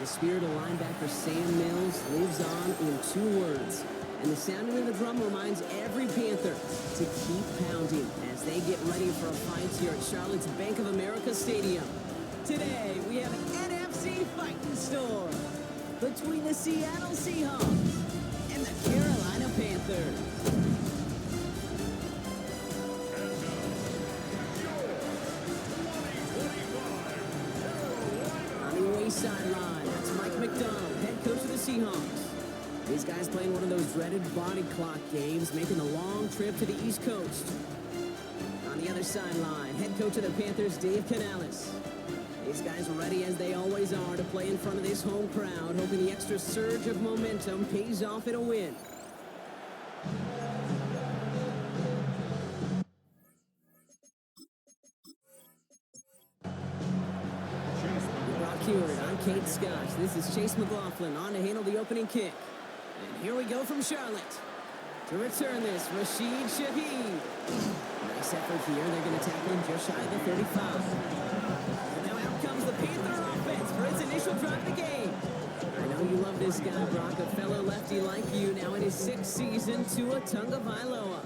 The spirit of linebacker Sam Mills lives on in 2 words. And the sounding of the drum reminds every Panther to keep pounding as they get ready for a fight here at Charlotte's Bank of America Stadium. Today, we have an NFC fight in store between the Seattle Seahawks and the Carolina Panthers. On the away sideline, that's Mike McDonald, head coach of the Seahawks. These guys playing one of those dreaded body clock games, making the long trip to the East Coast. On the other sideline, head coach of the Panthers, Dave Canales. These guys are ready, as they always are, to play in front of this home crowd, hoping the extra surge of momentum pays off in a win. I'm Kate Scott. This is Chase McLaughlin on to handle the opening kick. And here we go from Charlotte. To return this, Rashid Shaheed. Nice effort here. They're going to tackle him just shy of the 35. And now out comes the Panther offense for its initial drive of the game. I know you love this guy, Brock, a fellow lefty like you, now in his 6th season, Tua Tagovailoa.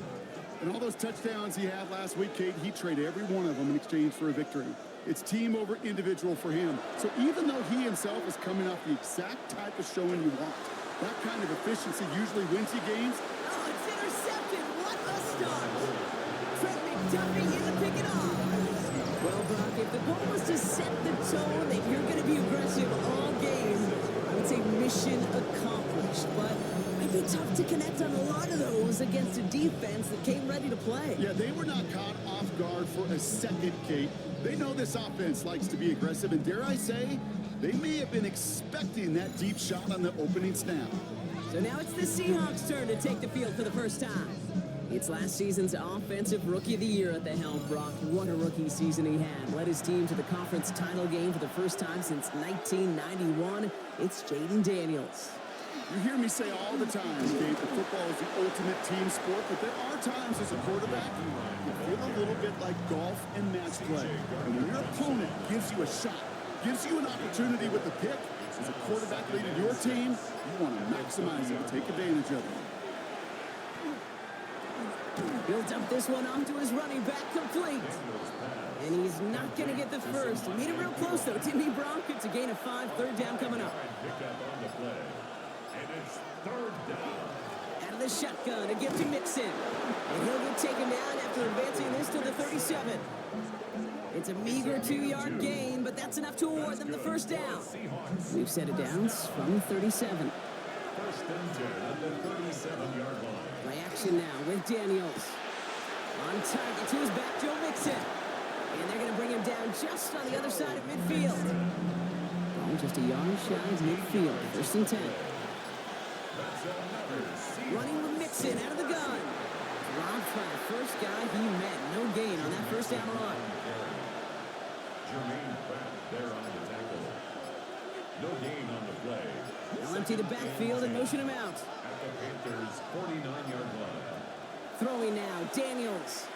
And all those touchdowns he had last week, Kate, he traded every one of them in exchange for a victory. It's team over individual for him. So even though he himself is coming off the exact type of showing you want, that kind of efficiency usually wins you games. Oh, it's intercepted. What a start. Trent McDuffie in to pick it off. Well, Brock, if the goal was to set the tone that you're going to be aggressive all game, I would say mission accomplished. But it'd be tough to connect on a lot of those against a defense that came ready to play. Yeah, they were not caught off guard for a second, Kate. They know this offense likes to be aggressive, and dare I say, they may have been expecting that deep shot on the opening snap. So now it's the Seahawks' turn to take the field for the first time. It's last season's Offensive Rookie of the Year at the helm, Brock. What a rookie season he had. Led his team to the conference title game for the first time since 1991. It's Jaden Daniels. You hear me say all the time, Kate, that football is the ultimate team sport, but there are times as a quarterback you feel a little bit like golf and match play. And when your opponent gives you a shot, gives you an opportunity with a pick, as a quarterback leading your team, you want to maximize it and take advantage of it. Built up this one onto his running back, complete. And he's not going to get the first. Made it real close, though, didn't he, Brock? It's a gain of 5, 3rd down coming up. And it's 3rd down. Out of the shotgun, a gift to Mixon. And he'll get taken down after advancing this to the 37. It's a meager 2-yard gain, but that's enough to award them the first down. We've set it down from 37. 1st and 10 at the 37-yard line. Play action now with Daniels. On target to his back, Joe Mixon. And they're going to bring him down just on the other side of midfield. Oh, just a yard shy of midfield. 1st and 10. Running with Mixon out of the gun. Dropped by the first guy he met. No gain on that 1st down run. Jermaine Pratt there on the tackle. No gain on the play. They'll empty the backfield and motion him out. At the Panthers' 49-yard line. Throwing now, Daniels.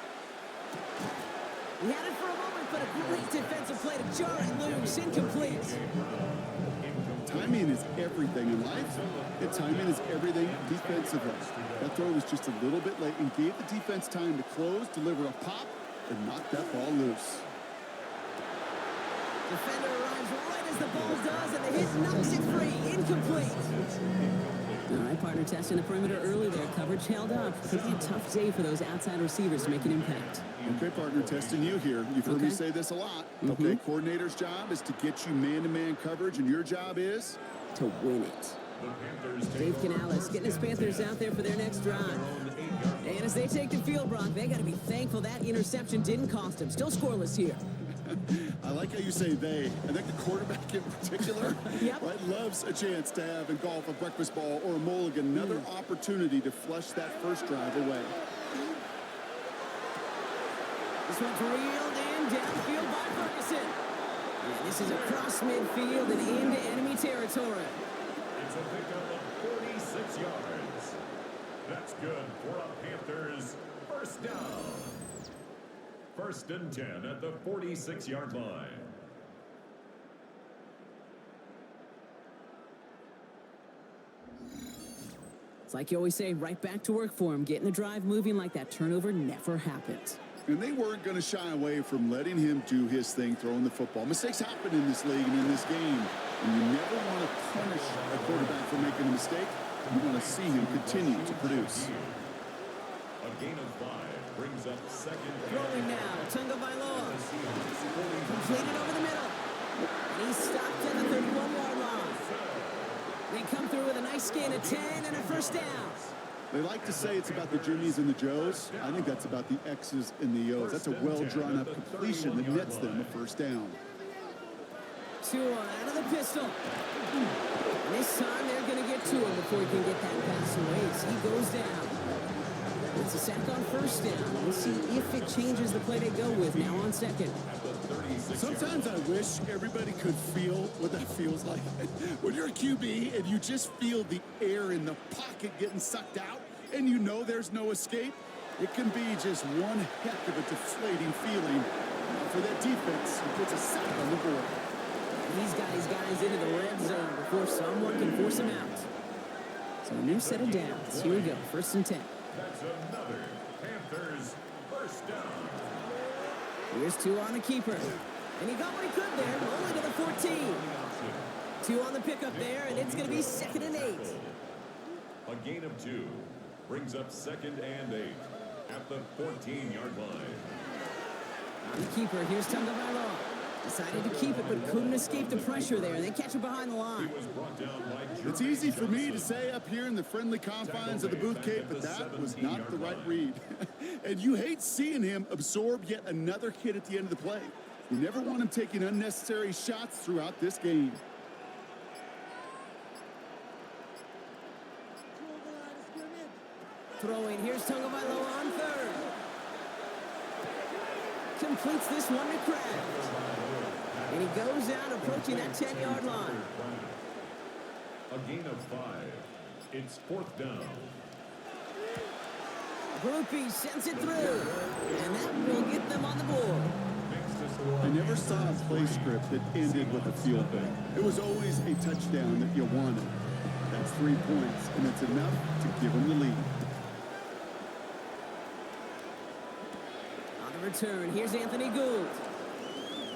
He had it for a moment, but a great defensive play to jar it loose. Incomplete. Timing is everything in life, and timing is everything defensively. That throw was just a little bit late and gave the defense time to close, deliver a pop, and knock that ball loose. Defender arrives right as the ball does, and the hit knocks it free. Incomplete. All right, partner, testing the perimeter early there. Coverage held up. Could be a tough day for those outside receivers to make an impact. Okay, partner, testing you here. You've heard me say this a lot. Okay, coordinator's job is to get you man-to-man coverage, and your job is? To win it. Dave Canales getting his Panthers out there for their next drive. And as they take the field, Brock, they got to be thankful that interception didn't cost him. Still scoreless here. I like how you say they. I think the quarterback in particular right, loves a chance to have in golf a breakfast ball or a mulligan, another opportunity to flush that first drive away. This one's reeled in downfield by Ferguson. And this is across midfield and into enemy territory. It's a pickup of 46 yards. That's good for a Panthers 1st down. 1st and 10 at the 46-yard line. It's like you always say, right back to work for him, getting the drive moving like that turnover never happened. And they weren't going to shy away from letting him do his thing, throwing the football. Mistakes happen in this league and in this game. And you never want to punish a quarterback for making a mistake. You want to see him continue to produce. A gain of 5 brings up second. Throwing now, Tunga Bailoa. Completed over the middle. And he's stopped at the 31-yard line. They come through with a nice gain of 10 and a first down. They like to say it's about the Jimmies and the Joes. I think that's about the X's and the O's. That's a well-drawn-up completion that nets them a first down. 2 out of the pistol. And this time they're going to get to him before he can get that pass away as he goes down. It's a sack on first down. We'll see if it changes the play they go with now on second. Sometimes I wish everybody could feel what that feels like. When you're a QB and you just feel the air in the pocket getting sucked out and you know there's no escape, it can be just one heck of a deflating feeling for that defense who puts a sack on the board. He's got his guys into the red zone before someone can force him out. So a new set of downs. Here we go, 1st and 10. That's another Panthers first down. Here's 2 on the keeper. And he got what he could there, only to the 14. 2 on the pickup there, and it's going to be 2nd and 8. A gain of 2 brings up 2nd and 8 at the 14-yard line. On the keeper, here's Tunga Bailoa. Decided to keep it, but couldn't escape the pressure there. They catch it behind the line. It's easy for me to say up here in the friendly confines of the Booth Cape, but that was not the right read. And you hate seeing him absorb yet another hit at the end of the play. You never want him taking unnecessary shots throughout this game. Throwing, here's Tunga Bailoa on 3rd. Completes this one to Kraft. And he goes out approaching that 10-yard line. A gain of 5. It's 4th down. Groupie sends it through. And that will get them on the board. I never saw a play script that ended with a field goal. It was always a touchdown that you wanted. That's 3 points, and it's enough to give them the lead. On the return, here's Anthony Gould.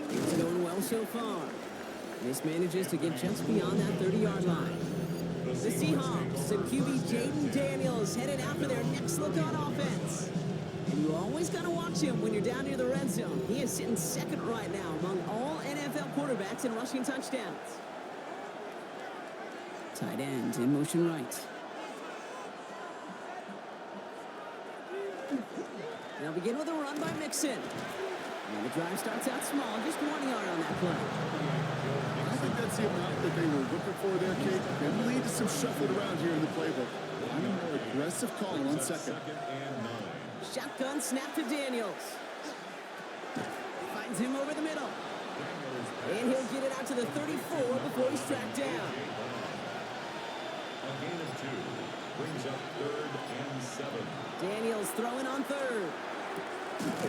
It's going well so far. This manages to get just beyond that 30-yard line. The Seahawks and QB Jaden Daniels headed out for their next look on offense. And you always got to watch him when you're down near the red zone. He is sitting 2nd right now among all NFL quarterbacks in rushing touchdowns. Tight end in motion right. They'll begin with a run by Mixon. And the drive starts out small, just 1 yard on that play. I think that's the amount that they were looking for there, Kate. And lead to some shuffling around here in the playbook. I'm a more aggressive call on 2nd. Shotgun snap to Daniels. Finds him over the middle. And he'll get it out to the 34 before he's tracked down. A gain of 2 brings up 3rd and 7. Daniels throwing on 3rd.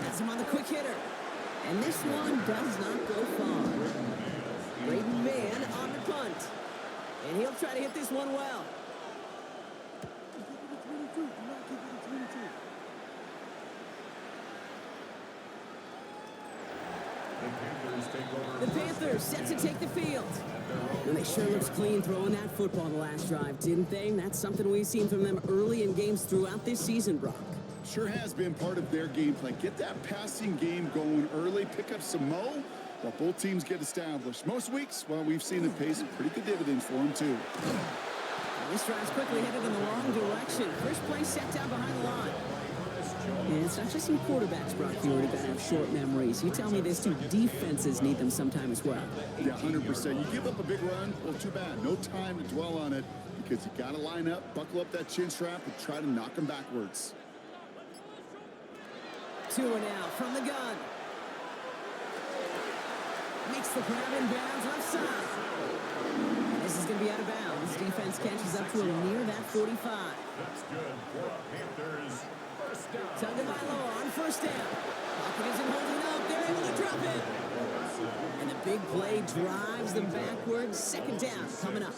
Has him on the quick hitter. And this one does not go far. Braden Mann on the punt. And he'll try to hit this one well. The Panthers set to take the field. And they sure looks clean throwing that football the last drive, didn't they? That's something we've seen from them early in games throughout this season, Brock. Sure has been part of their game plan. Get that passing game going early, pick up some mo, while both teams get established. Most weeks, well, we've seen it pay some pretty good dividends for them, too. This drive's quickly headed in the wrong direction. First play set down behind the line. And it's not just some quarterbacks, Brock, you already got to have short memories. You tell me this, too, defenses need them sometime as well. Yeah, 100%. You give up a big run, well, too bad. No time to dwell on it because you got to line up, buckle up that chin strap, and try to knock them backwards. 2 and out from the gun. Makes the grab in bounds left side. This is going to be out of bounds. Defense catches up to him near that 45. That's good for a Panthers first down. Tunga Bailoa on 1st down. Pocket isn't holding up. They're able to drop it. And the big play drives them backwards. 2nd down coming up.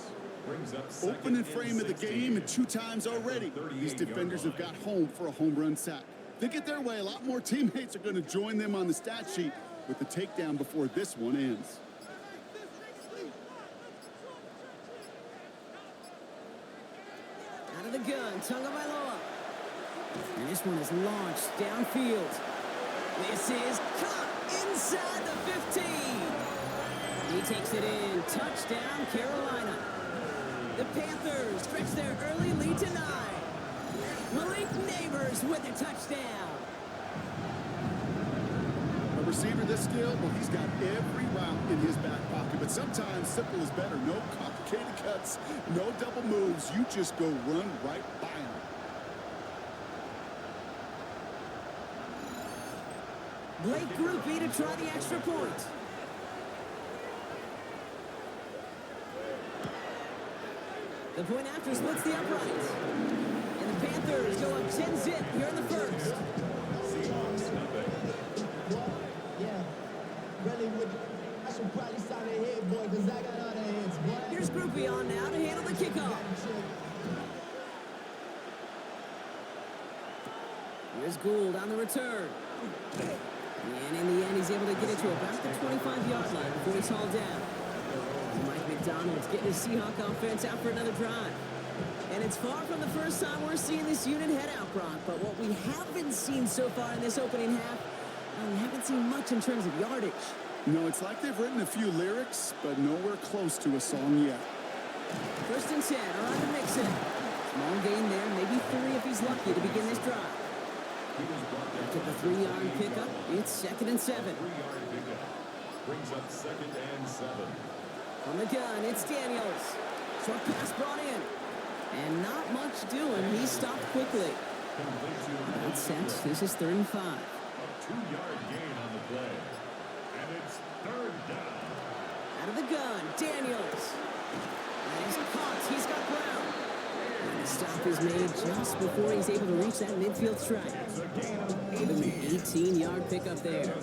Brings up second Opening and frame of the 16. game, and 2 times already. These defenders have got home for a home run sack. They get their way, a lot more teammates are going to join them on the stat sheet with the takedown before this one ends. Out of the gun, Tagovailoa. And this one is launched downfield. This is caught inside the 15. He takes it in. Touchdown, Carolina. The Panthers stretch their early lead to 9. Malik Neighbors with a touchdown. A receiver this skilled, well, he's got every route in his back pocket, but sometimes simple is better. No complicated cuts, no double moves. You just go run right by him. Blake Groupie to try the extra point. The point after splits the uprights. And the Panthers go up 10-zip here in the first. Seahawks, nothing. Yeah, really would. I should probably sign a head, boy, because I got all the heads, boy. Here's Groupie on now to handle the kickoff. Here's Gould on the return. And in the end, he's able to get it to about the 25-yard line before he's hauled down. Mike McDonald's getting his Seahawk offense out for another drive. And it's far from the first time we're seeing this unit head out, Brock. But what we haven't seen so far in this opening half, we haven't seen much in terms of yardage. No, it's like they've written a few lyrics, but nowhere close to a song yet. First and 10, around the Mixon. Small gain there, maybe 3 if he's lucky to begin this drive. After the 3-yard pickup, it's 2nd and 7. 3-yard pickup. Brings up 2nd and 7. From the gun, it's Daniels. Short pass brought in. And not much doing. He stopped quickly. That's set. This is 3rd and 5. A 2-yard gain on the play. And it's 3rd down. Out of the gun, Daniels. And he's caught. He's got Brown. And the stop is made just before he's able to reach that midfield strike. Give him an 18-yard pickup there.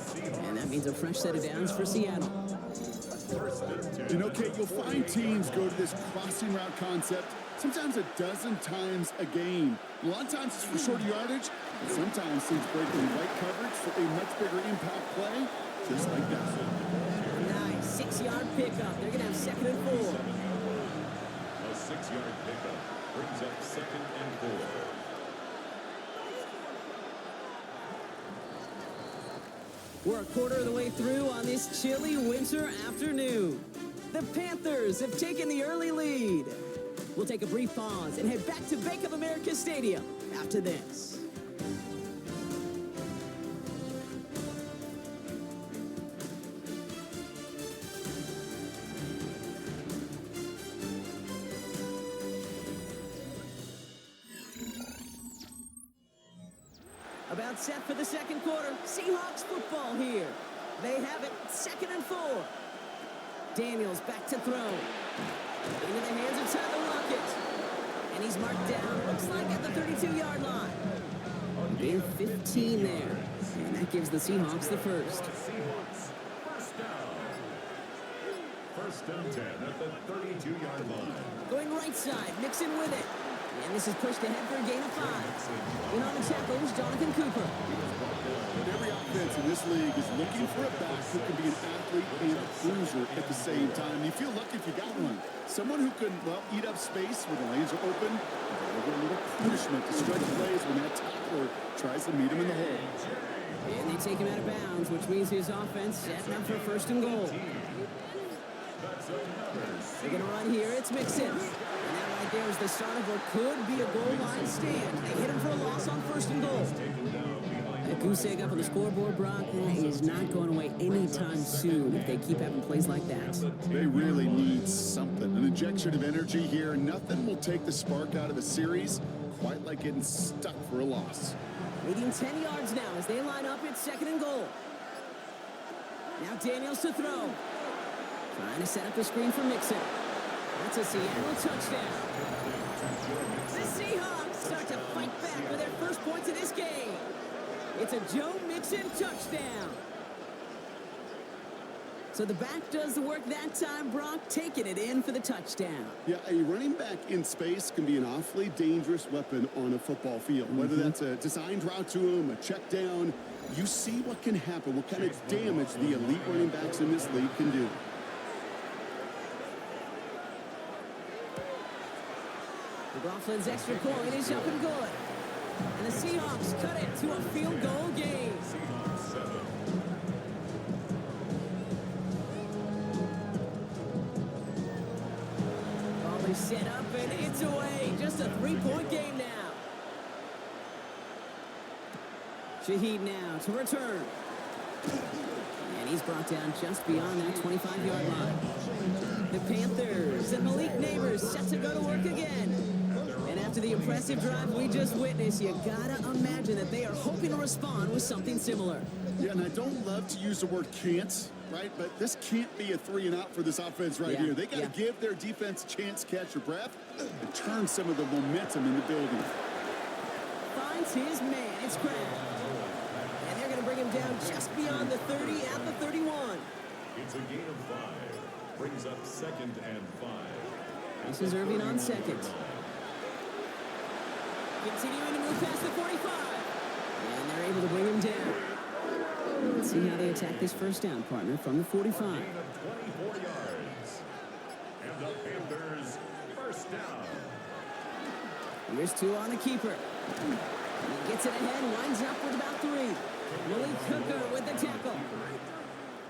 And that means a fresh set of downs for Seattle. You know, Kate, you'll find teams go to this crossing route concept sometimes a dozen times a game. A lot of times it's for shorter yardage, and sometimes teams break in right coverage for a much bigger impact play, just like that. Nice 6-yard pickup. They're going to have 2nd and 4. A 6-yard pickup brings up 2nd and 4. We're a quarter of the way through on this chilly winter afternoon. The Panthers have taken the early lead. We'll take a brief pause and head back to Bank of America Stadium after this. About set for the second quarter. Seahawks football here. They have it, 2nd and 4. Daniels back to throw. Into the hands of Tyler Lockett. And he's marked down, looks like at the 32-yard line. Gain 15 there. And that gives the Seahawks the first. Seahawks, first down. First down 10 at the 32-yard line. Going right side, Mixon with it. And this is pushed ahead for a gain of 5. In on the tackle is Jonathan Cooper. But every offense in this league is looking for a back who can be an athlete and a cruiser at the same time. You feel lucky if you got one. Someone who can, well, eat up space when the lanes are open, and deliver a little punishment to stretch plays when that tackler tries to meet him in the hole. And they take him out of bounds, which means his offense setting up for 1st and goal. They're going to run here. It's Mixon. And that right there is the start of what could be a goal line stand. They hit him for a loss on 1st and goal. That goose egg up on the scoreboard, Brock, that is not going away anytime soon if they keep having plays like that. They really need something. An injection of energy here. Nothing will take the spark out of a series quite like getting stuck for a loss. Leading 10 yards now as they line up. It's 2nd and goal. Now Daniels to throw. Trying to set up the screen for Mixon. That's a Seattle touchdown. The Seahawks start to fight back with their first points of this game. It's a Joe Mixon touchdown. So the back does the work that time, Brock, taking it in for the touchdown. Yeah, a running back in space can be an awfully dangerous weapon on a football field. Whether that's a designed route to him, a check down, you see what can happen, what kind of damage the elite running backs in this league can do. McLaughlin's extra point is up and good. And the Seahawks cut it to a field goal game. Seahawks 7. Ball is set up and it's away. Just a 3-point game now. Shaheed now to return. And he's brought down just beyond that 25-yard line. The Panthers and Malik Neighbors set to go to work again. And after the impressive drive we just witnessed, you gotta imagine that they are hoping to respond with something similar. Yeah, and I don't love to use the word can't, right? But this can't be a 3-and-out for this offense right here. They got to give their defense a chance to catch their breath and turn some of the momentum in the building. Finds his man. It's Crab. And they're going to bring him down just beyond the 30 at the 31. It's a gain of 5. Brings up 2nd and 5. This is Irving on second. Continuing to move past the 45. And they're able to bring him down. Let's see how they attack this first down, partner, from the 45. Gain of 24 yards. And the Panthers first down. Here's 2 on the keeper. He gets it ahead, winds up with about 3. Malik Hooker with the tackle.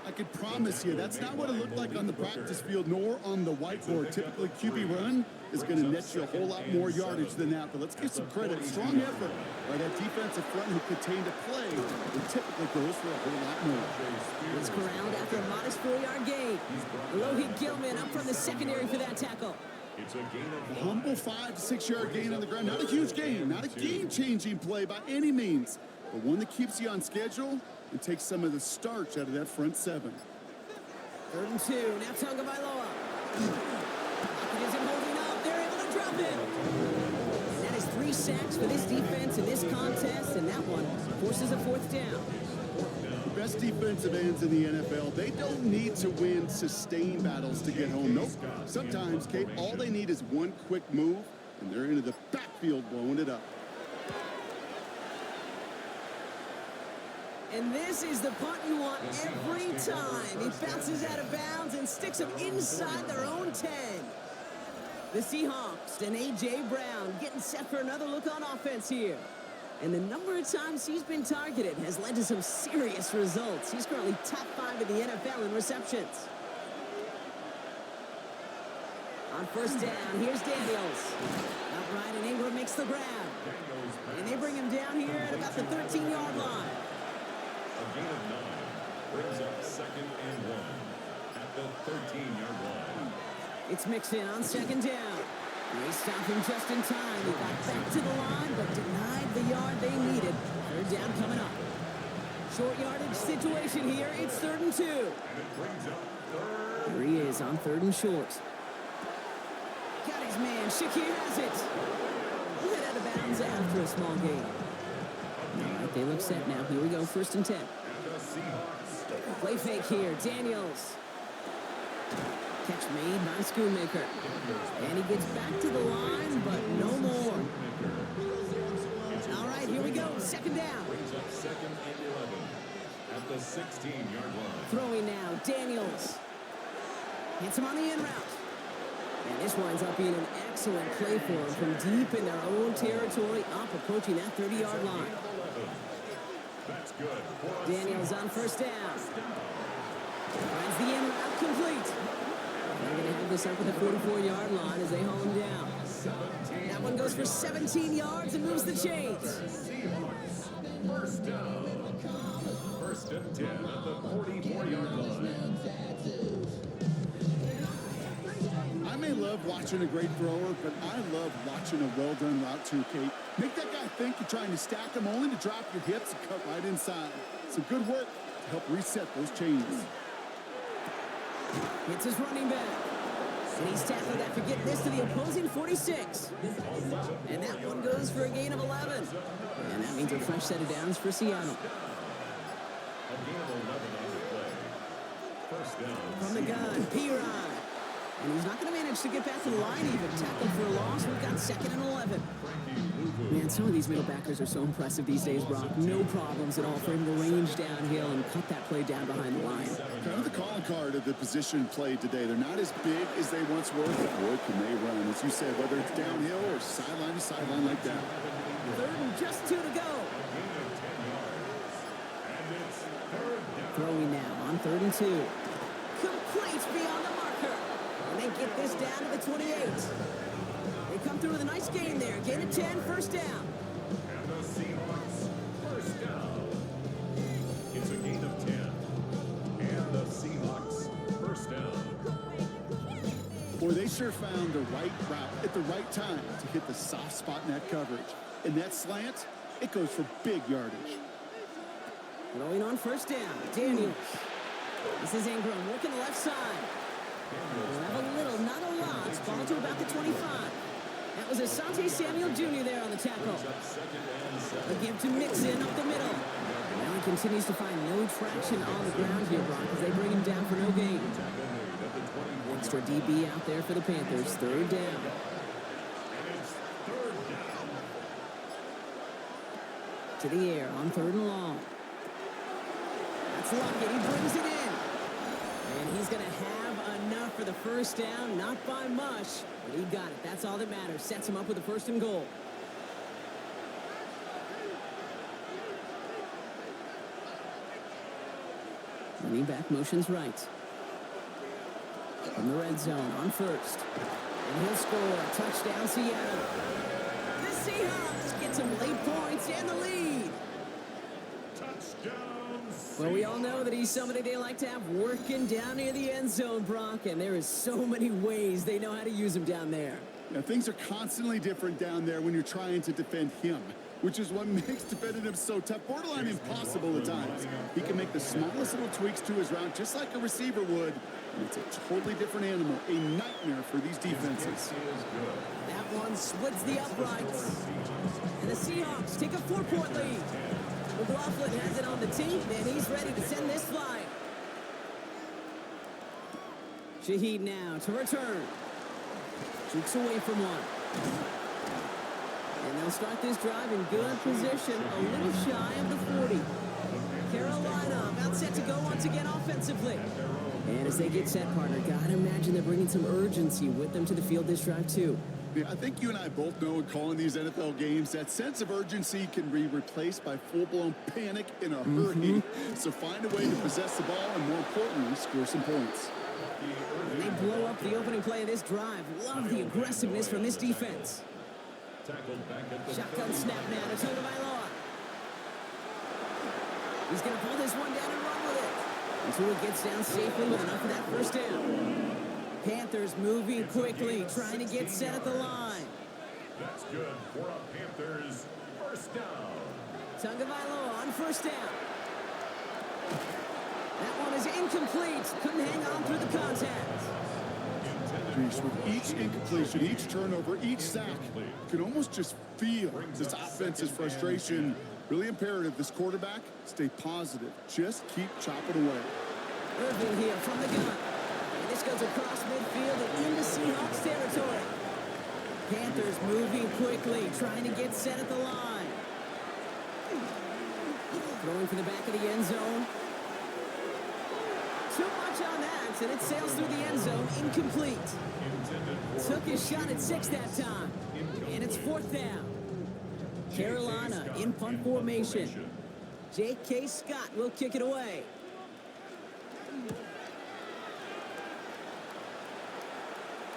I could promise you that's not what it looked like on the practice field nor on the whiteboard. Typically, QB run is going to net you a whole lot more yardage than that. But let's give some credit. Strong effort by that defensive front who contained a play that typically goes for a whole lot more. It's corralled after a modest 4-yard gain. Lohit Gilman up from the secondary for that tackle. It's a gain of A humble 5 to 6 yard gain on the ground. Not a huge gain, not a game-changing play by any means, but one that keeps you on schedule and takes some of the starch out of that front 7. 3rd and 2. Now Tagovailoa. Pocket isn't holding up. They're able to drop it. That is 3 sacks for this defense in this contest, and that one forces a 4th down. The best defensive ends in the NFL, they don't need to win sustained battles to get home. Nope. Sometimes, Kate, all they need is one quick move, and they're into the backfield blowing it up. And this is the punt you want every time. He bounces out of bounds and sticks them inside their own 10. The Seahawks and A.J. Brown getting set for another look on offense here. And the number of times he's been targeted has led to some serious results. He's currently top 5 in the NFL in receptions. On first down, here's Daniels. Outright, and Ingram makes the grab. And they bring him down here at about the 13-yard line. A gain of 9 brings up 2nd and 1 at the 13-yard line. It's Mixon on 2nd down. They stop him just in time. He got back to the line, but denied the yard they needed. 3rd down coming up. Short yardage situation here. It's 3rd and 2. And it brings up 3rd. Here he is on 3rd and short. Got his man. Shakir has it. Let out of bounds after a small gain. All right, they look set now. Here we go. 1st and 10. And the Seahawks. Play fake here. Daniels. Catch made by Schoonmaker. And he gets back to the line, but no more. All right, here we go. 2nd down. Brings up 2nd and 11 at the 16-yard line. Throwing now. Daniels. Hits him on the in route. And this winds up being an excellent play for him from deep in their own territory, up approaching that 30-yard line. That's good. Daniels on 1st down. Finds the in route complete. They're going to have this up at the 44-yard line as they haul him down. That one goes for 17 yards and moves the chains. Seahawks. First down. 1st and 10 at the 44-yard line. I may love watching a great thrower, but I love watching a well-done route too, Kate. Make that guy think you're trying to stack him only to drop your hips and cut right inside. Some good work to help reset those chains. It's his running back. And he's tackled after getting this to the opposing 46. And that one goes for a gain of 11. And that means a fresh set of downs for Seattle. A gain of 11 on the play. First down. From the gun, P-Rod. And he's not going to manage to get back to the line even. Tackled for a loss. We've got 2nd and 11. Man, some of these middle backers are so impressive these days, Brock. No problems at all for him to range downhill and cut that play down behind the line. Kind of the calling card of the position played today. They're not as big as they once were, but boy, can they run. As you said, whether it's downhill or sideline to sideline like that. 3rd and just 2 to go. Throwing now on 3rd and 2. Complete beyond the marker. And they get this down to the 28. They come through with a nice gain there. Gain of 10, first down. And the Seahawks, first down. It's a gain of 10. And the Seahawks, first down. Boy, they sure found the right route at the right time to hit the soft spot in that coverage. And that slant, it goes for big yardage. Throwing on first down, Daniels. This is Ingram working the left side. We'll have a little, not a lot. Ball to about the 25. That was Asante Samuel Jr. there on the tackle. A give to Mixon up the middle. Now he continues to find no traction on the ground here, Brock, as they bring him down for no gain. Extra DB out there for the Panthers. 3rd down. To the air on 3rd and long. That's Lockett. He brings it in. And he's going to have enough for the first down. Not by much, but he got it. That's all that matters. Sets him up with a 1st and goal. Running back motions right. From the red zone on 1st. And he'll score. Touchdown, Seattle. The Seahawks get some late points and the lead. Well, we all know that he's somebody they like to have working down near the end zone, Brock, and there is so many ways they know how to use him down there. Now, things are constantly different down there when you're trying to defend him, which is what makes defending him so tough, borderline impossible at times. He can make the smallest little tweaks to his route just like a receiver would, and it's a totally different animal, a nightmare for these defenses. That one splits the uprights, and the Seahawks take a 4-point lead. McLaughlin has it on the tee, and he's ready to send this flying. Shaheed now to return. Jukes away from one. And they'll start this drive in good position, a little shy of the 40. Carolina about set to go once again offensively. And as they get set, partner, gotta imagine they're bringing some urgency with them to the field this drive too. Yeah, I think you and I both know in calling these NFL games, that sense of urgency can be replaced by full-blown panic in a hurry. So find a way to possess the ball and, more importantly, score some points. They blow up the opening play of this drive. Love the aggressiveness from this defense. Shotgun snap now to Tagovailoa. He's going to pull this one down and run with it until it gets down safely with enough of that first down. Panthers moving quickly, trying to get set at the line. That's good for a Panthers first down. Tagovailoa on first down. That one is incomplete. Couldn't hang on through the contact. Reese, with each incompletion, each turnover, each sack, you can almost just feel this offense's frustration. Really imperative, this quarterback, stay positive. Just keep chopping away. Irving here from the gun. And this goes across midfield and into Seahawks territory. Panthers moving quickly, trying to get set at the line. Throwing for the back of the end zone. Too much on that, and it sails through the end zone, incomplete. Took his shot at 6 that time, and it's 4th down. Carolina in punt formation. J.K. Scott will kick it away.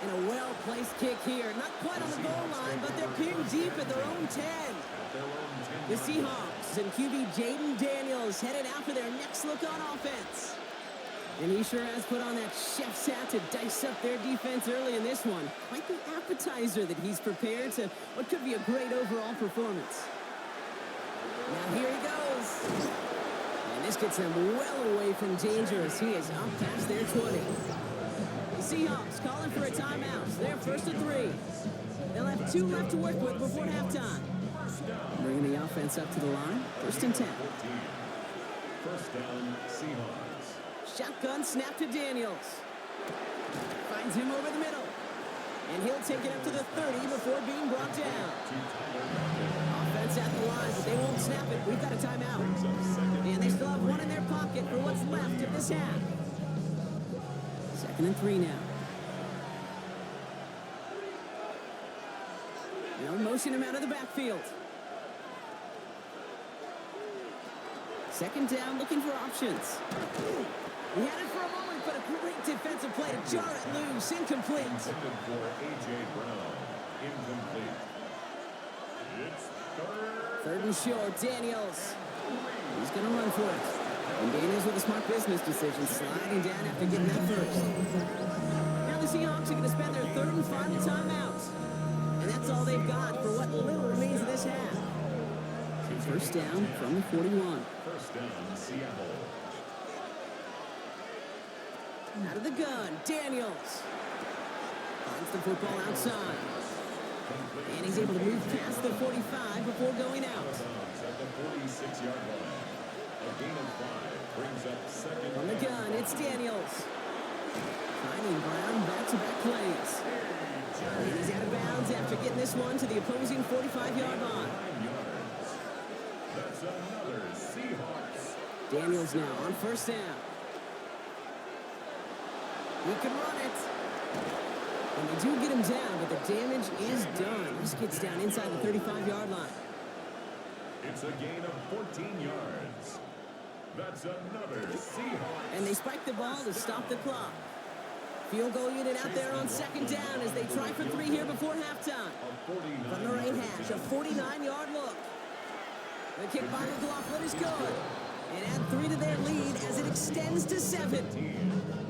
And a well-placed kick here. Not quite on the goal line, but they're pinned deep at their own 10. The Seahawks and QB Jaden Daniels headed out for their next look on offense. And he sure has put on that chef's hat to dice up their defense early in this one. Quite the appetizer that he's prepared to what could be a great overall performance. Now here he goes. And this gets him well away from danger as he is up past their 20. The Seahawks calling for a timeout. They're 1st and 3. They'll have 2 left to work with before halftime. Bringing the offense up to the line. 1st and 10. First down, Seahawks. Shotgun snap to Daniels. Finds him over the middle. And he'll take it up to the 30 before being brought down. Offense at the line, but they won't snap it. We've got a timeout. And they still have one in their pocket for what's left of this half. 2nd and 3 now. They'll motion him out of the backfield. 2nd down, looking for options. He had it for a moment, but a great defensive play to jar it loose. Incomplete. Intended for A.J. Brown. Incomplete. It's 3rd and short, Daniels. He's going to run for it. And Daniels with a smart business decision, sliding down after getting that first. Now the Seahawks are going to spend their 3rd and final timeout. And that's all they've got for what little remains of this half. 1st down from the 41. 1st down, Seattle. Out of the gun, Daniels. Finds the football outside. And he's able to move past the 45 before going out. At the 46-yard line. A gain of 5 brings up 2nd. From the gun, it's Daniels. Finding Brown back-to-back plays. And he's out of bounds after getting this one to the opposing 45-yard line. 9 yards. That's another Seahawks. Daniels now on 1st down. He can run it. And they do get him down, but the damage is done. This gets down inside the 35-yard line. It's a gain of 14 yards. That's another Seahawks. And they spike the ball to stop the clock. Field goal unit out there on 2nd down as they try for 3 here before halftime. From the right hash, a 49-yard look. The kick by McLaughlin is good. And add 3 to their lead as it extends to 7.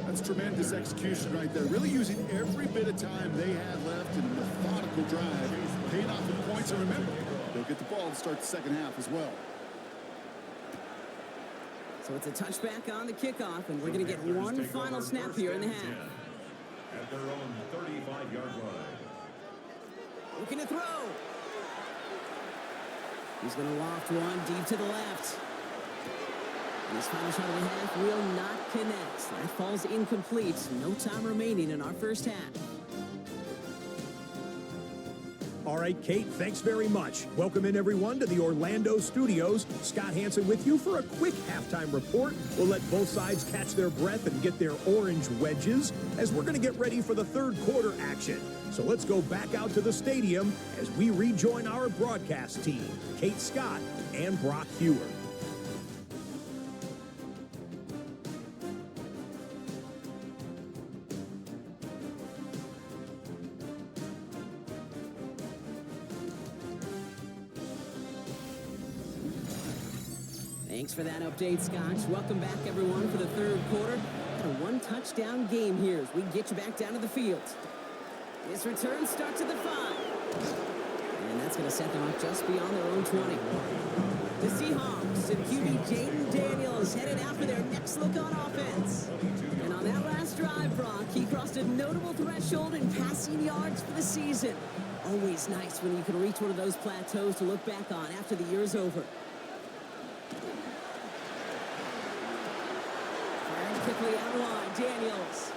That's tremendous execution right there. Really using every bit of time they had left in a methodical drive. Paying off the points, and remember, they'll get the ball to start the 2nd half as well. So it's a touchback on the kickoff, and we're going to get one final snap here in the half. At their own 35-yard line. Looking to throw. He's going to loft one deep to the left. And his final shot of the half will not connect. That falls incomplete. No time remaining in our 1st half. All right, Kate, thanks very much. Welcome in, everyone, to the Orlando studios. Scott Hansen with you for a quick halftime report. We'll let both sides catch their breath and get their orange wedges as we're going to get ready for the 3rd quarter action. So let's go back out to the stadium as we rejoin our broadcast team, Kate Scott and Brock Hewer. Thanks for that update, Scotch. Welcome back, everyone, for the 3rd quarter. A 1-touchdown game here as we get you back down to the field. This return starts at the 5. And that's going to set them up just beyond their own 20. The Seahawks and QB Jaden Daniels headed out for their next look on offense. And on that last drive, Brock, he crossed a notable threshold in passing yards for the season. Always nice when you can reach one of those plateaus to look back on after the year is over. Quickly out line, Daniels.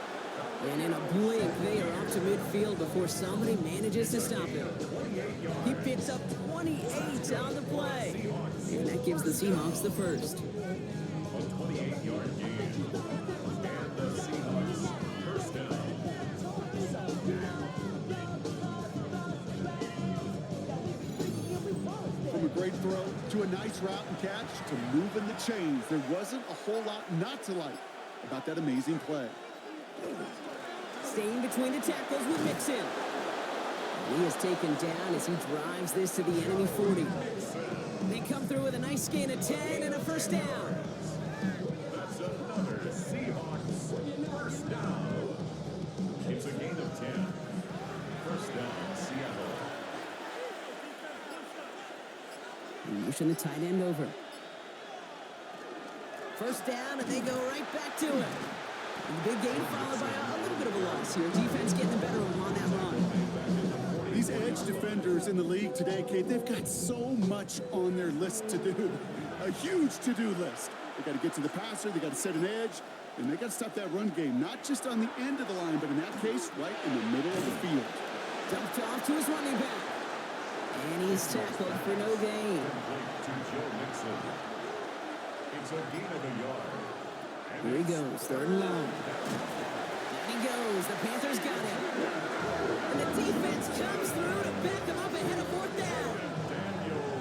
And in a blink, they are off to midfield before somebody manages to stop him. He picks up 28 on the play. And that gives the Seahawks the first. A 28-yard gain. And the Seahawks 1st down. From a great throw to a nice route and catch to moving the chains, there wasn't a whole lot not to like about that amazing play. Staying between the tackles with Mixon. He is taken down as he drives this to the enemy 40. They come through with a nice gain of 10 and a 1st down. That's another Seahawks 1st down. It's a gain of 10. 1st down, Seattle. And motion the tight end over. 1st down, and they go right back to it. And the big gain followed by a little bit of a loss here. Defense getting the better of them on that run. These edge defenders in the league today, Kate, they've got so much on their list to do. A huge to-do list. They got to get to the passer. They got to set an edge. And they got to stop that run game, not just on the end of the line, but in that case, right in the middle of the field. Dumped off to his running back. And he's tackled for no gain. To Joe Mixon. It's a gain of a yard. Here he goes, third and long. Down he goes. The Panthers got him. And the defense comes through to back him up ahead of fourth down.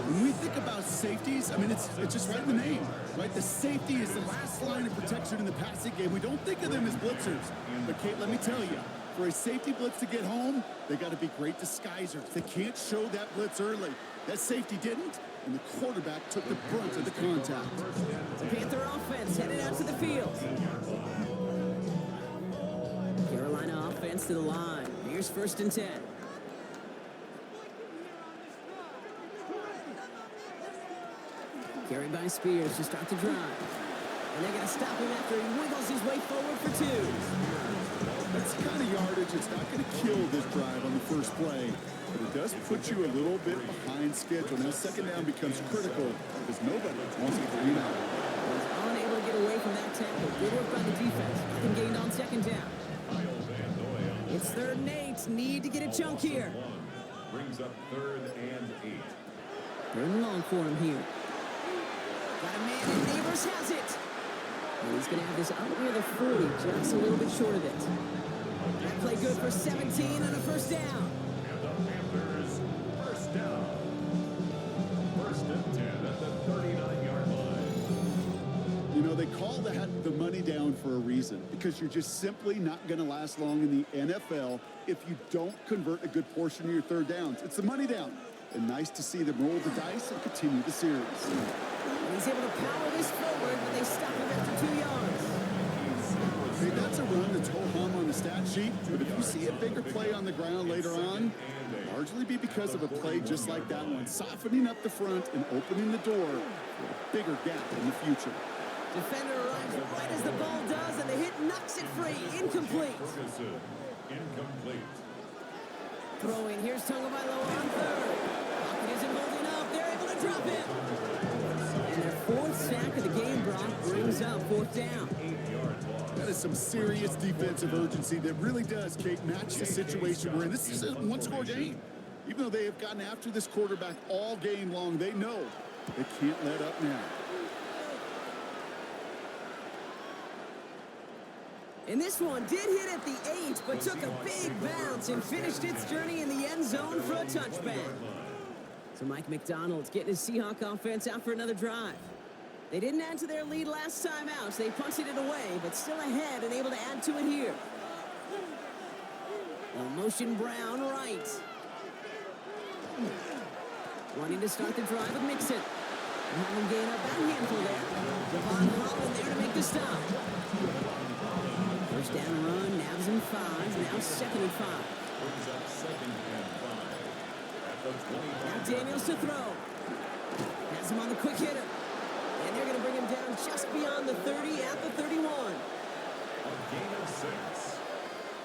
When we think about safeties, I mean, it's just right in the name, right? The safety is the last line of protection in the passing game. We don't think of them as blitzers. But, Kate, let me tell you, for a safety blitz to get home, they got to be great disguisers. They can't show that blitz early. That safety didn't, and the quarterback took the brunt of the contact. The Panther offense headed out to the field. Carolina offense to the line. Here's 1st and 10. Carried by Spears to start the drive. And they're going to stop him after he wiggles his way forward for 2. That's the kind of yardage. It's not going to kill this drive on the first play, but it does put you a little bit behind schedule. Now, 2nd down becomes critical because nobody wants to get out. Was unable to get away from that tackle. Good work by the defense. Nothing gained on 2nd down. It's 3rd and 8. Need to get a chunk here. Brings up 3rd and 8. 3rd and long for him here. Got a man, and Neighbors has it. And he's going to have this out near the 40, just a little bit short of it. That play good for 17 and a 1st down. And the Panthers, 1st down. 1st and 10 at the 39-yard line. You know, they call that the money down for a reason, because you're just simply not going to last long in the NFL if you don't convert a good portion of your 3rd downs. It's the money down. And nice to see them roll the dice and continue the series. And he's able to power this forward, but they stop him after 2 yards. Hey, that's a run that's ho-hum on the stat sheet, but if you see a bigger play on the ground later on, it'll largely be because of a play just like that one, softening up the front and opening the door for a bigger gap in the future. Defender arrives right as the ball does, and the hit knocks it free. Incomplete. Ferguson, incomplete. Throwing, here's Tagovailoa on 3rd. Pocket isn't holding up. They're able to drop it. And their 4th sack of the game, Brock, brings up 4th down. That is some serious defensive urgency that really does, Kate, match the situation we're in. This is a one-score game. Even though they have gotten after this quarterback all game long, they know they can't let up now. And this one did hit at the 8, but took a big bounce and finished its journey in the end zone for a touchback. So Mike McDonald's getting his Seahawks offense out for another drive. They didn't add to their lead last time out, so they punted it away, but still ahead and able to add to it here. Motion Brown right. Wanting to start the drive with Mixon. Holland gain up that handful there. Devon Holland there to make the stop. 1st down run, nabs him 5, now 2nd and 5. Brings up 2nd and 5. At the 25. Now Daniels to throw. Has him on the quick hitter. And they're going to bring him down just beyond the 30 at the 31. A gain of 6.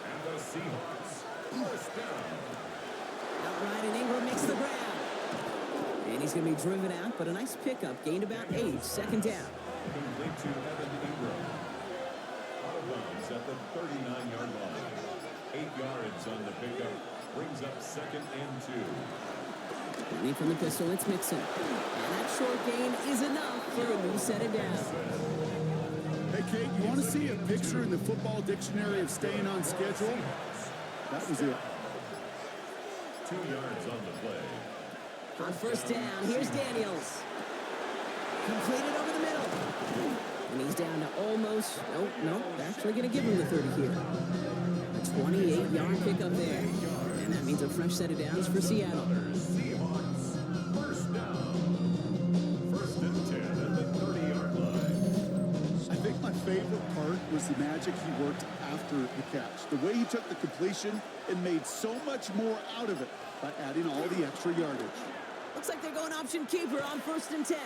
And the Seahawks, 1st down. Outright, and Ingram makes the grab. And he's going to be driven out, but a nice pickup. Gained about 8, 2nd down. Complete to Evan Ingram. Out of bounds at the 39-yard line. 8 yards on the pickup. Brings up 2nd and 2. Running from the pistol, it's Mixon. And that short gain is enough for a new set of down. Hey, Kate, you want to see a picture in the football dictionary of staying on schedule? That was it. 2 yards on the play. On 1st down, here's Daniels. Completed over the middle. And he's down to almost, nope, they're actually going to give him the 30 here. A 28-yard pickup there. And that means a fresh set of downs for Seattle. Seahawks, 1st down. 1st and 10 at the 30-yard line. I think my favorite part was the magic he worked after the catch. The way he took the completion and made so much more out of it by adding all the extra yardage. Looks like they're going option keeper on 1st and 10.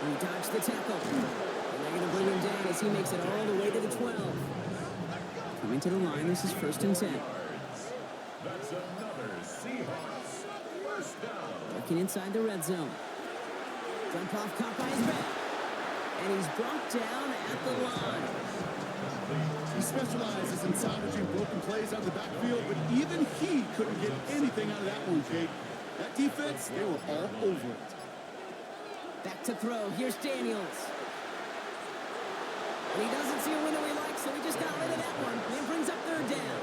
And he dodged the tackle. And they're going to bring him down as he makes it all the way to the 12. Coming to the line, this is 1st and 10. That's another Seahawks 1st down. Working inside the red zone. Dump off caught by his back. And he's brought down at the line. He specializes in salvaging broken plays out of the backfield, but even he couldn't get anything out of that one, Kate. That defense, they were all over it. Back to throw. Here's Daniels. And he doesn't see a window he likes, so he just got rid of that one. And brings up third down.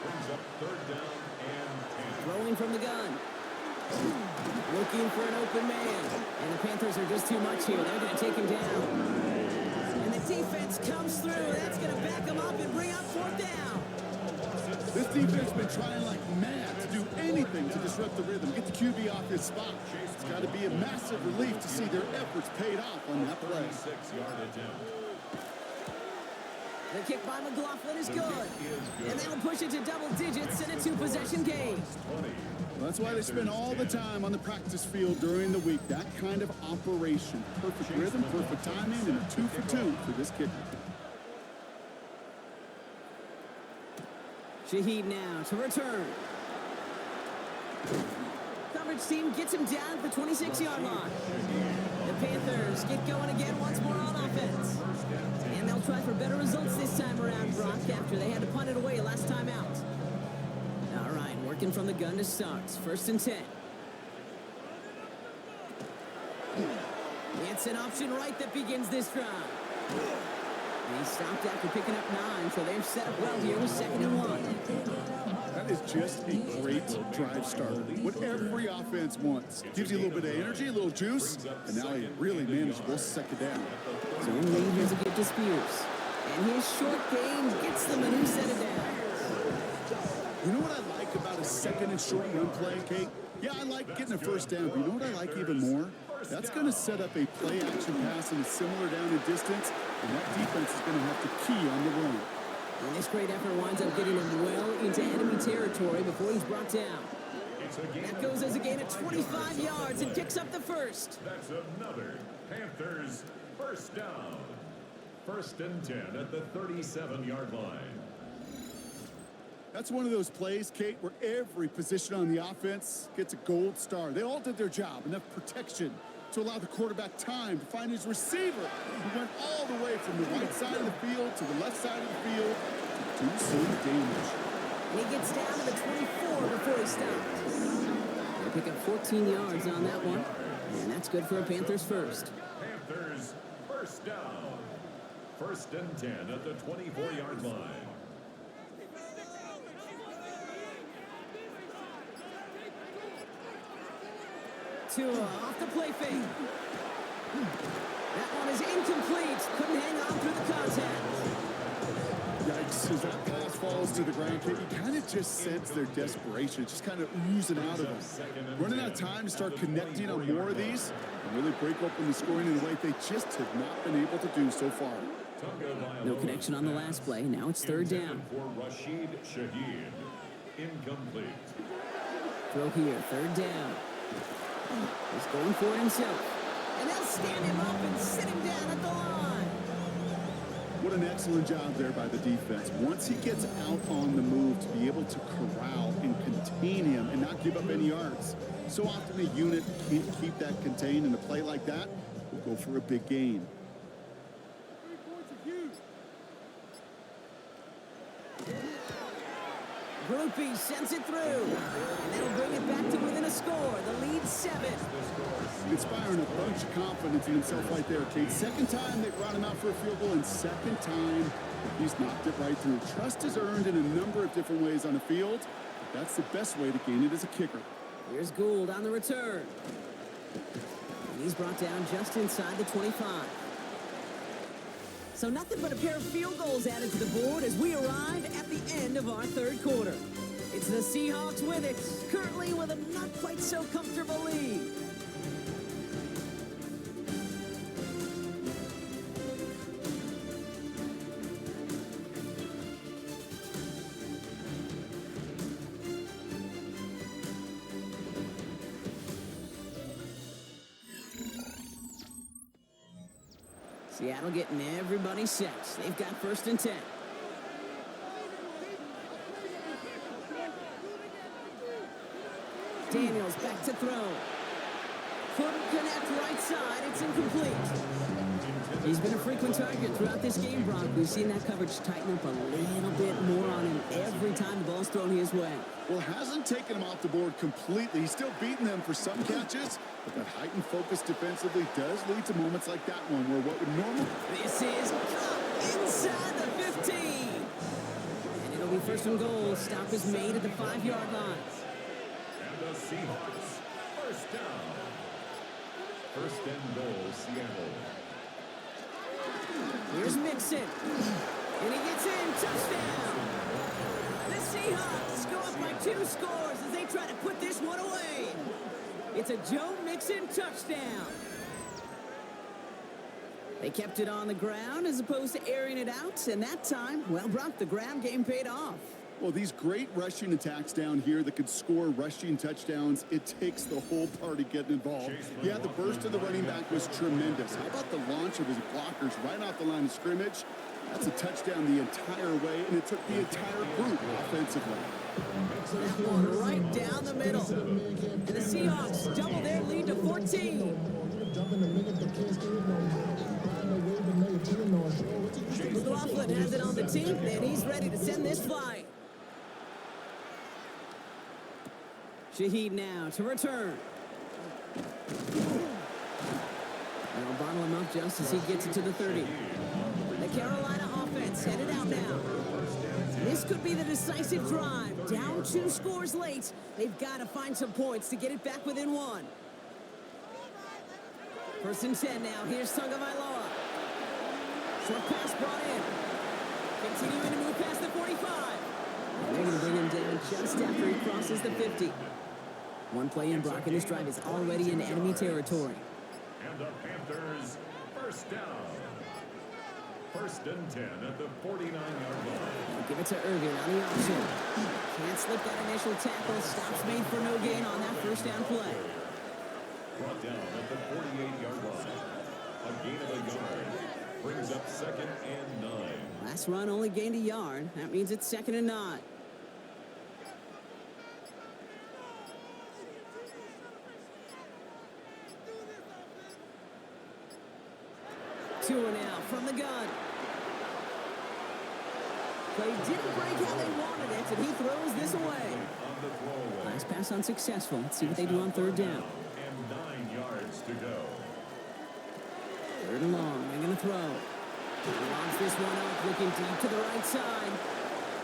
Brings up third down and 10. Throwing from the gun. Looking for an open man. And the Panthers are just too much here. They're going to take him down. And the defense comes through. That's going to back him up and bring up fourth down. This defense has been trying like mad to do anything to disrupt the rhythm, get the QB off his spot. It's got to be a massive relief to see their efforts paid off on that play. 6-yard attempt. The kick by McLaughlin is good. And that'll push it to double digits in a two-possession game. Well, that's why they spend all the time on the practice field during the week. That kind of operation. Perfect rhythm, perfect timing, and a 2-for-2 for this kicker. Shaheed now to return. Coverage team gets him down at the 26-yard line. The Panthers get going again once more on offense. And they'll try for better results this time around, Brock, after they had to punt it away last time out. All right, working from the gun to start. 1st and 10. It's an option right that begins this drive. And he stopped after picking up 9, so they're set up well here with 2nd and 1. That is just a great drive starter. What every offense wants. Gives you a little bit of energy, a little juice, and now a really manageable 2nd down. Zone lead, here's a gift to Spears. And his short gain gets them a new set of downs. You know what I like about a 2nd and short run play, Kate? Yeah, I like getting a 1st down, but you know what I like even more? That's going to set up a play-action pass in a similar down and distance, and that defense is going to have to key on the run. And this great effort winds up getting him well into enemy territory before he's brought down. That goes as a gain of 25 yards and picks up the first. That's another Panthers 1st down. 1st and 10 at the 37-yard line. That's one of those plays, Kate, where every position on the offense gets a gold star. They all did their job, enough protection to allow the quarterback time to find his receiver, who went all the way from the right side of the field to the left side of the field to do some damage. And he gets down to the 24 before he stops. They pick up 14 yards on that one, and that's good for a Panthers first. Panthers 1st down. 1st and 10 at the 24-yard line. Tua off the play fake. That one is incomplete. Couldn't hang on through the contact. Yikes, as that pass falls to the ground, Kate, you kind of just sense their desperation, just kind of oozing out of them. Running out of time to start connecting on more of these and really break open the scoring in a way they just have not been able to do so far. No connection on the last play. Now it's 3rd down. For Rashid Shaheed. Incomplete. Throw here, 3rd down. He's going for it himself. And they'll stand him up and sit him down at the line. What an excellent job there by the defense. Once he gets out on the move, to be able to corral and contain him and not give up any yards. So often a unit can't keep that contained, and a play like that will go for a big gain. Groupie sends it through. And that'll bring it back to within a score. The lead 7. Inspiring a bunch of confidence in himself right there, Kate. 2nd time they brought him out for a field goal, and 2nd time he's knocked it right through. Trust is earned in a number of different ways on the field, but that's the best way to gain it as a kicker. Here's Gould on the return. And he's brought down just inside the 25. So nothing but a pair of field goals added to the board as we arrive at the end of our 3rd quarter. It's the Seahawks with it, currently with a not quite so comfortable lead. Seattle getting everybody set. They've got 1st and 10. Daniels back to throw. couldn't connect right side. It's incomplete. He's been a frequent target throughout this game, Brock. We've seen that coverage tighten up a little bit more on him every time the ball's thrown his way. Well, hasn't taken him off the board completely. He's still beating them for some catches, but that heightened focus defensively does lead to moments like that one where what would normally... This is caught inside the 15. And it'll be first and goal. Stop is made at the 5-yard line. And the Seahawks, first down. First and goal, Seattle. Here's Mixon. And he gets in. Touchdown. The Seahawks go up by 2 scores as they try to put this one away. It's a Joe Mixon touchdown. They kept it on the ground as opposed to airing it out. And that time, well, Brock, the ground game paid off. Well, these great rushing attacks down here that could score rushing touchdowns, it takes the whole party getting involved. Yeah, the burst of the running back was tremendous. How about the launch of his blockers right off the line of scrimmage? That's a touchdown the entire way, and it took the entire group offensively. That one right down the middle. And the Seahawks double their lead to 14. McLaughlin has it on the team, and he's ready to send this flight. Shaheed now to return. They'll bottle him up just as he gets it to the 30. The Carolina offense headed out now. This could be the decisive drive. Down 2 scores late. They've got to find some points to get it back within 1. First and 10 now. Here's Tagovailoa. Short pass brought in. Continuing to move past the 45. And they're going to bring him down just after he crosses the 50. One play in, Brock, and this drive is already in enemy territory. And the Panthers, first down. First and 10 at the 49-yard line. Give it to Irvin on the option. Can't slip that initial tackle. Stops made for no gain on that first down play. Brought down at the 48-yard line. A gain of a yard. Brings up second and 9. Last run only gained a yard. That means it's second and 9. Tua now from the gun. Play didn't break how they wanted it, and he throws this away. Nice pass unsuccessful. Let's see what they do on third down. And 9 yards to go. Third and long. They're going to throw. Launch this one up, looking deep to the right side.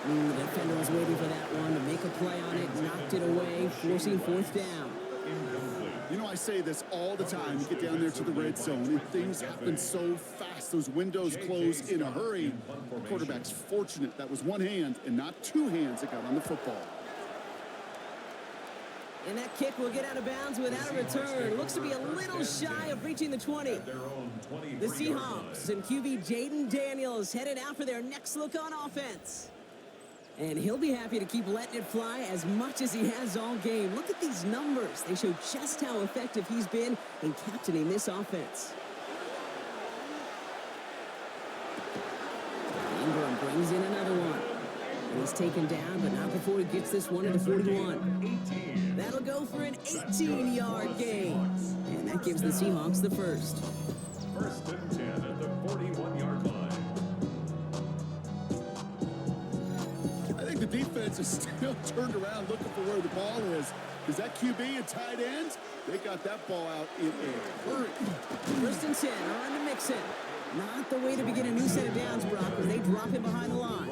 The defender was waiting for that one to make a play on it. Knocked it away, forcing fourth down. You know, I say this all the time. You get down there to the red zone, and things happen so fast. Those windows close in a hurry. The quarterback's fortunate that was one hand and not 2 hands that got on the football. And that kick will get out of bounds without a return. Looks to be a little shy of reaching the 20. The Seahawks and QB Jaden Daniels headed out for their next look on offense. And he'll be happy to keep letting it fly as much as he has all game. Look at these numbers. They show just how effective he's been in captaining this offense. Ingram brings in another one. And he's taken down, but not before he gets this one to the 41. That'll go for an 18-yard gain. And that gives the Seahawks the first. First and 10 at the 41-yard line. I think the defense is still turned around looking for where the ball is. Because that QB and tight ends, they got that ball out in a hurry. First and 10, on to Mixon. Not the way to begin a new set of downs, Brock, as they drop him behind the line.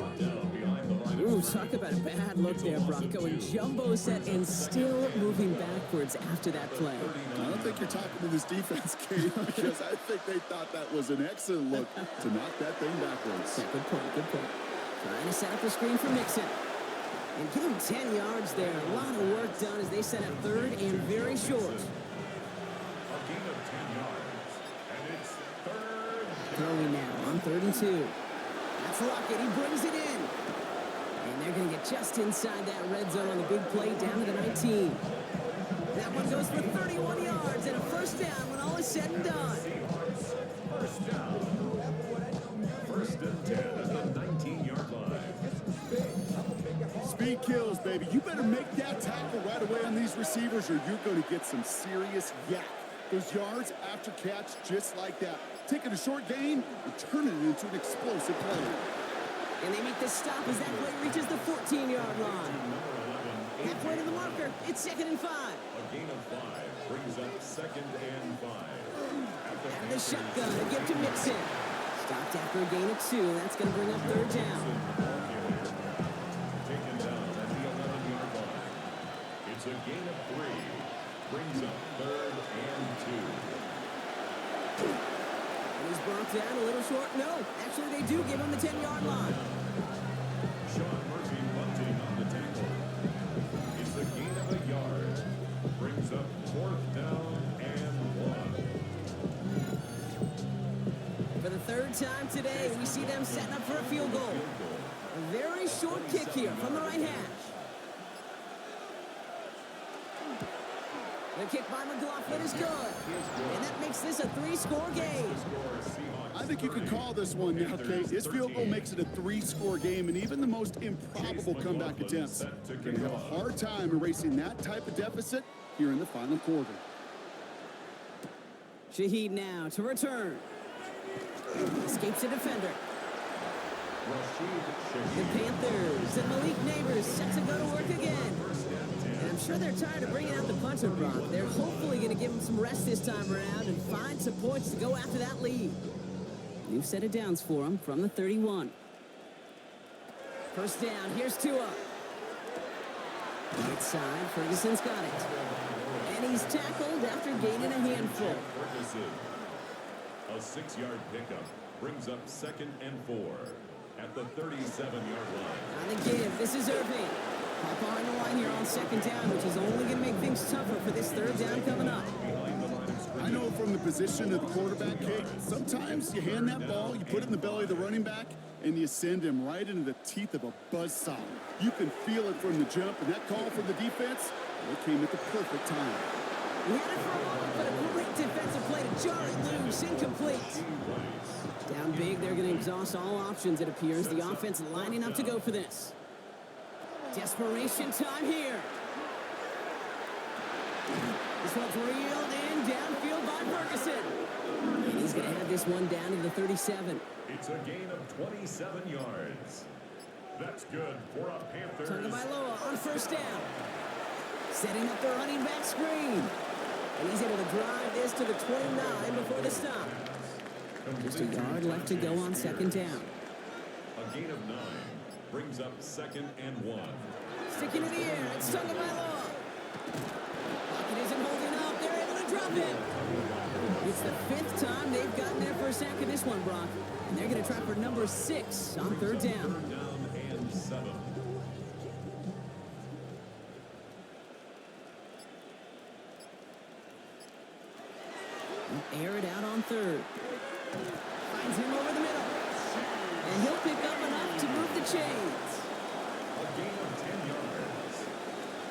Ooh, talk about a bad look there, Brock. Going jumbo set and still moving backwards after that play. I don't think you're talking to this defense, Kate, because I think they thought that was an excellent look to knock that thing backwards. Yeah, good point, good point. Trying to set up the screen for Mixon. And give him 10 yards there. A lot of work done as they set up third and very short. A gain of 10 yards. And it's third. Throwing now on 3rd and 2. That's Lockett. He brings it in. And they're going to get just inside that red zone on the big play down to the 19. That one goes for 31 yards and a first down when all is said and done. First down. First and 10 at the 19-yard line. Speed kills, baby. You better make that tackle right away on these receivers or you're going to get some serious yak. Those yards after catch just like that. Taking a short gain and turning it into an explosive play. And they make the stop as that play reaches the 14-yard line. Halfway to the marker. It's 2nd and 5. A gain of 5 brings up 2nd and 5. And the shotgun to give to Mixon. Stopped after a gain of 2. That's going to bring up 3rd down. Taken down at the 11-yard line. It's a gain of 3. Brings up 3rd and 2. And he's brought down a little short. No, actually they do give him the 10-yard line. Sean Murphy bunting on the tackle. It's a gain of a yard. Brings up 4th down and 1. For the 3rd time today, we see them setting up for a field goal. A very short kick here from the right hash. The kick by McLaughlin is good. And that makes this a 3-score game. I think you could call this one now, Kate. This field goal makes it a 3-score game, and even the most improbable comeback attempts can have a hard time erasing that type of deficit here in the final quarter. Shaheed now to return. Escapes a defender. The Panthers and Malik Neighbors set to go to work again. And I'm sure they're tired of bringing out the punter, Brock. They're hopefully going to give him some rest this time around and find some points to go after that lead. New set of downs for him from the 31. 1st down. Here's Tua. Right side. Ferguson's got it. And he's tackled after gaining a handful. A 6-yard pickup brings up 2nd and 4 at the 37-yard line. On the give. This is Irving. Hop behind the line here on 2nd down, which is only going to make things tougher for this 3rd down coming up. I know from the position of the quarterback, Kate, sometimes you hand that ball, you put it in the belly of the running back, and you send him right into the teeth of a buzzsaw. You can feel it from the jump, and that call from the defense, it came at the perfect time. We had it for a moment, but a great defensive play to jar it loose, incomplete. Down big, they're going to exhaust all options, it appears. The offense lining up to go for this. Desperation time here. This one's reeled in downfield by Ferguson. And he's going to have this one down to the 37. It's a gain of 27 yards. That's good for a Panthers. Tagovailoa on 1st down. Setting up the running back screen. And he's able to drive this to the 29 before the stop. Just a yard left to go on 2nd down. A gain of 9 brings up 2nd and 1. Sticking in the air, it's Tagovailoa. Pocket isn't holding up, they're able to drop him. It's the 5th time they've gotten their first sack in this one, Brock. And they're going to try for number 6 on 3rd down. 3rd down and 7. Air it out on 3rd. Finds him over the middle. And he'll pick up enough to move the chains. A gain of 10 yards.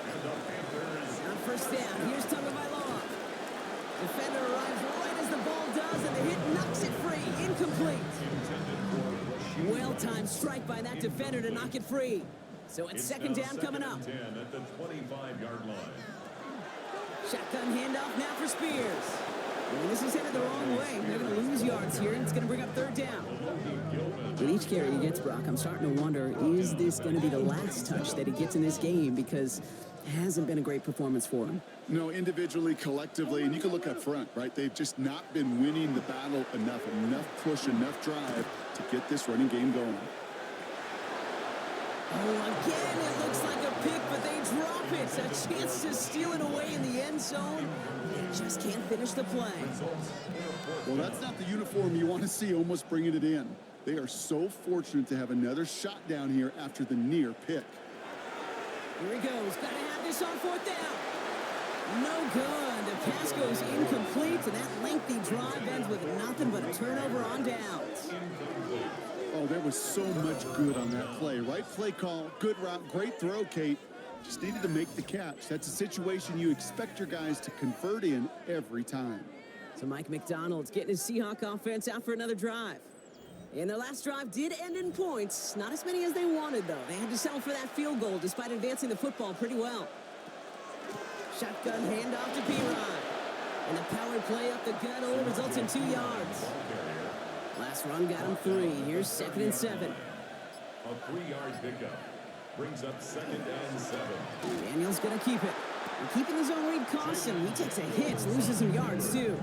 And the Panthers. On 1st down, here's Tagovailoa. Defender arrives right as the ball does, and the hit knocks it free. Incomplete. Well-timed strike by that defender to knock it free. So it's 2nd down coming up. 10 at the 25-yard line. Shotgun handoff now for Spears. And this is headed the wrong way. They're going to lose yards here, and it's going to bring up 3rd down. With each carry he gets, Brock, I'm starting to wonder, is this going to be the last touch that he gets in this game? Because it hasn't been a great performance for him. No, individually, collectively, and you can look up front, right? They've just not been winning the battle enough push, enough drive to get this running game going. Oh, again, it looks like a pick, but they drop it. A chance to steal it away in the end zone. They just can't finish the play. Well, that's not the uniform you want to see almost bringing it in. They are so fortunate to have another shot down here after the near pick. Here he goes. Got to have this on 4th down. No good. The pass goes incomplete, and that lengthy drive ends with nothing but a turnover on downs. Oh, there was so much good on that play. Right play call, good route, great throw, Kate. Just needed to make the catch. That's a situation you expect your guys to convert in every time. So Mike McDonald's getting his Seahawks offense out for another drive. And their last drive did end in points. Not as many as they wanted, though. They had to settle for that field goal despite advancing the football pretty well. Shotgun handoff to P-Rod. And the power play up the gut only results in 2 yards. Last run got him 3. Here's 2nd and 7. A 3-yard pickup brings up 2nd and 7. Daniel's going to keep it. And keeping his own read costs him. He takes a hit, loses some yards too.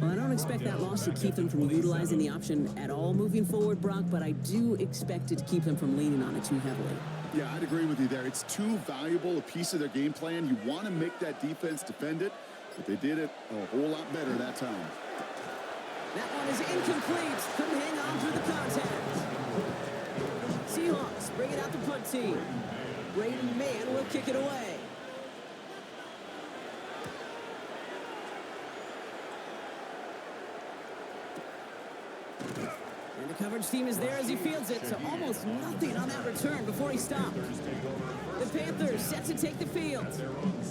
Well, I don't expect that loss to keep them from utilizing the option at all moving forward, Brock, but I do expect it to keep them from leaning on it too heavily. Yeah, I'd agree with you there. It's too valuable a piece of their game plan. You want to make that defense defend it, but they did it a whole lot better that time. That one is incomplete. Couldn't hang on through the contact. Seahawks bring it out the punt team. Braden Mann will kick it away. And the coverage team is there as he fields it, so almost nothing on that return before he stopped. The Panthers set to take the field.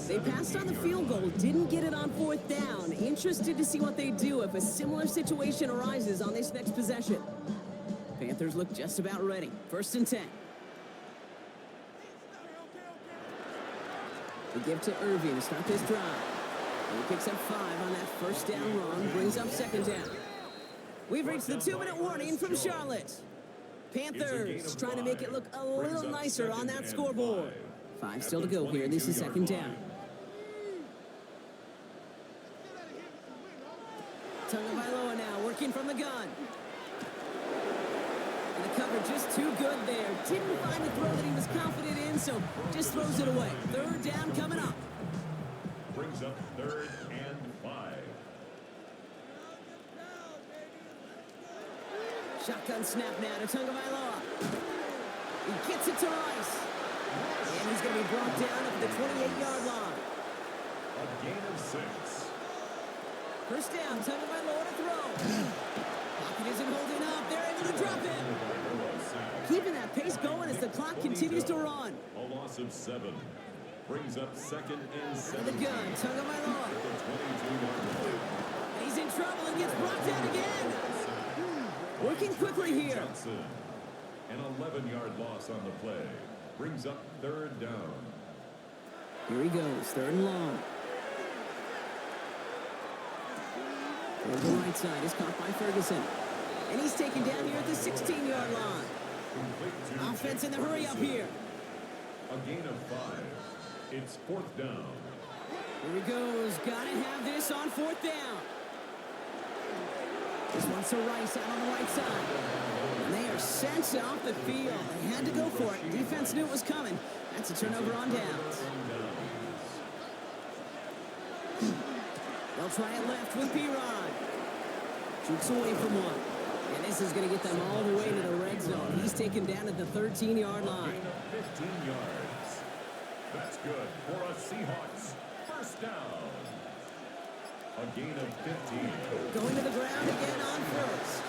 They passed on the field goal, didn't get it on 4th down. Interested to see what they do if a similar situation arises on this next possession. Panthers look just about ready. 1st and 10. They give to Irving to start this drive. He picks up 5 on that 1st down run, brings up 2nd down. We've reached the 2-minute warning from Charlotte. Panthers trying to make it look a little nicer on that scoreboard. 5 still to go here. This is 2nd down. Tagovailoa now working from the gun. And the coverage just too good there. Didn't find the throw that he was confident in, so just throws it away. 3rd down coming up. Brings up 3rd and 5. Shotgun snap now to Tagovailoa. He gets it to Rice. And he's going to be brought down at the 28-yard line. A gain of 6. 1st down, Tagovailoa to throw. Pocket isn't holding up. They're able to drop it. Keeping that pace going as the clock continues to run. A loss of 7. Brings up 2nd and 7. And the gun, Tagovailoa. He's in trouble and gets brought down again. Working quickly here. Johnson. An 11-yard loss on the play. Brings up 3rd down. Here he goes, 3rd and long. Over the right side is caught by Ferguson. And he's taken down here at the 16-yard line. Offense in the hurry up here. A gain of 5. It's 4th down. Here he goes. Gotta have this on 4th down. This one's to Rice out on the right side. And they are sent off the field. They had to go for it. Defense knew it was coming. That's a turnover on downs. They'll try it left with B-Rod. Shoots away from one. And this is going to get them all the way to the red zone. He's taken down at the 13-yard line. 15 yards. That's good for a Seahawks 1st down. A gain of 15. Going to the ground again on 1st.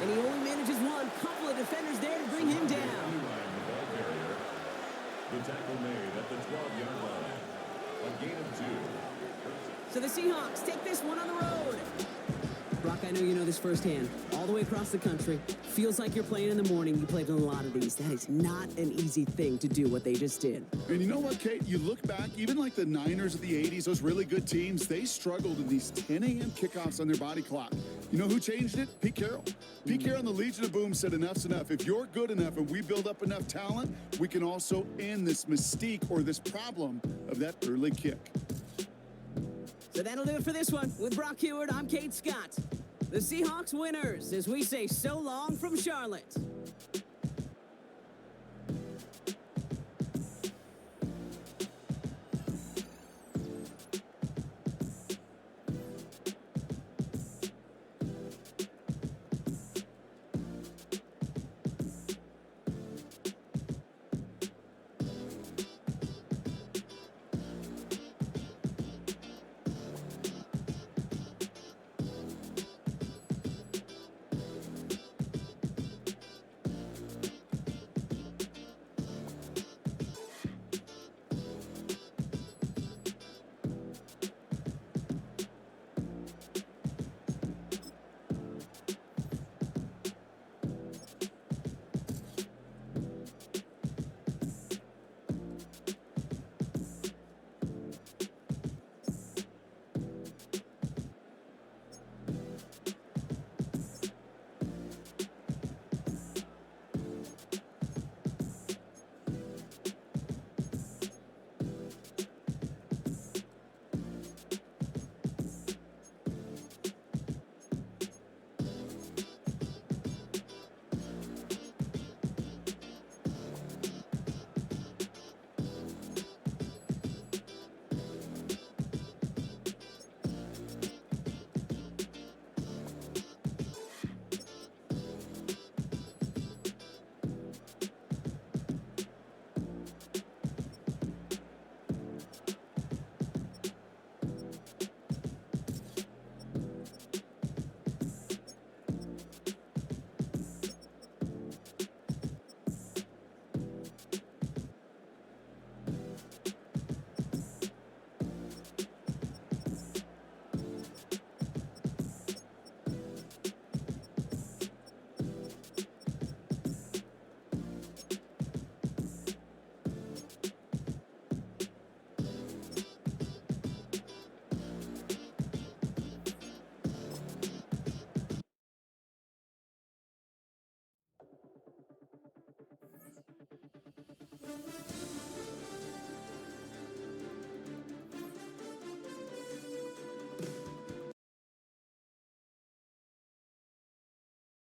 And he only manages one. Couple of defenders there to bring him down. The tackle made at the 12-yard line. A gain of 2. So the Seahawks take this one on the road. Brock, I know you know this firsthand. All the way across the country. Feels like you're playing in the morning. You played in a lot of these. That is not an easy thing to do what they just did. And you know what, Kate? You look back, even like the Niners of the 80s, those really good teams, they struggled in these 10 a.m. kickoffs on their body clock. You know who changed it? Pete Carroll. Pete Carroll and the Legion of Boom said enough's enough. If you're good enough and we build up enough talent, we can also end this mystique or this problem of that early kick. So that'll do it for this one. With Brock Heward, I'm Kate Scott. The Seahawks winners as we say so long from Charlotte.